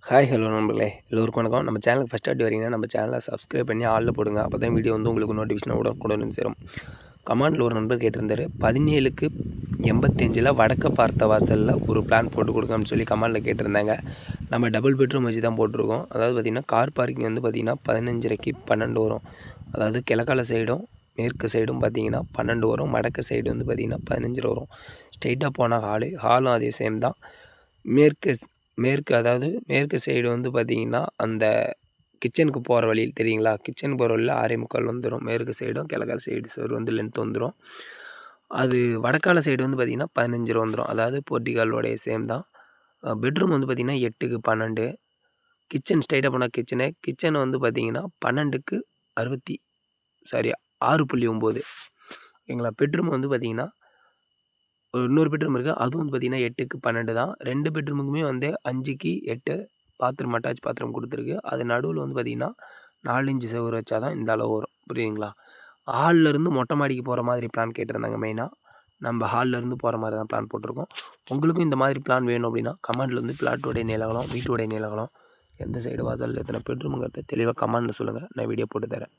Hi hello நண்பர்களே, எல்லோருக்கும் வணக்கம். நம்ம சேனலுக்கு ஃபஸ்ட் ஆட்டி வரீங்கன்னா நம்ம சேனலை சப்ஸ்கிரைப் பண்ணி ஆளில் போடுங்க. அப்போ தான் வீடியோ வந்து உங்களுக்கு நோட்டிஃபிகேஷன் உடனுக்குடன் சேரும். கமெண்டில் ஒரு நண்பர் கேட்டிருந்தார், 17க்கு 85 வடக்க பார்த்த வாசலில் ஒரு பிளான் போட்டு கொடுங்கன்னு சொல்லி கமெண்டில் கேட்டிருந்தாங்க. நம்ம டபுள் பெட்ரூம் வச்சு தான் போட்டிருக்கோம். அதாவது பார்த்திங்கன்னா கார் பார்க்கிங் வந்து பார்த்திங்கன்னா 15.5க்கு 12 வரும். அதாவது கிழக்கால சைடும் மேற்கு சைடும் பார்த்திங்கன்னா 12 வரும். வடக்கு சைடு வந்து பார்த்திங்கன்னா 15 வரும். ஸ்ட்ரெயிட்டாக போனால் ஹாலும் அதே சேம் தான். மேற்கு சைடு வந்து பார்த்திங்கன்னா அந்த கிச்சனுக்கு போகிற வழி தெரியுங்களா, கிச்சன் போகிற வழியில் 6.25 வந்துடும். மேற்கு சைடும் கிழக்கால சைடு வந்து லென்த் வந்துடும். அது வடக்கால சைடு வந்து பார்த்திங்கன்னா 15 வந்துடும். அதாவது போர்ட்டிகாலோடைய சேம் தான். பெட்ரூம் வந்து பார்த்திங்கன்னா 8க்கு 12. கிச்சன் ஸ்ட்ரைட்டாக போனால் கிச்சன் வந்து பார்த்திங்கன்னா 12க்கு 6.9. ஓகேங்களா. பெட்ரூம் வந்து பார்த்திங்கன்னா இன்னொரு பெட்ரூம் இருக்குது. அதுவும் வந்து பார்த்திங்கன்னா 8க்கு 12 தான். 2 பெட்ரூமுக்குமே வந்து 5க்கு 8 பாத்ரூம் அட்டாச் பாத்ரூம் கொடுத்துருக்கு. அது நடுவில் வந்து பார்த்திங்கன்னா 4 இன்ச்சு செவுரு வச்சா தான் இந்த அளவு வரும். புரியுதுங்களா. ஹால்லேருந்து மொட்டை மாடிக்கு போகிற மாதிரி பிளான் கேட்டிருந்தாங்க. மெயினாக நம்ம ஹால்லேருந்து போகிற மாதிரி தான் பிளான் போட்டிருக்கோம். உங்களுக்கும் இந்த மாதிரி பிளான் வேணும் அப்படின்னா கமெண்டில் வந்து பிளாட்டோடைய நீளகலம், வீட்டோடைய நீளகலம், எந்த சைடு வாசல், எத்தனை பெட்ரூமுங்கிறத தெளிவாக கமெண்டில் சொல்லுங்கள். நான் வீடியோ போட்டு தரேன்.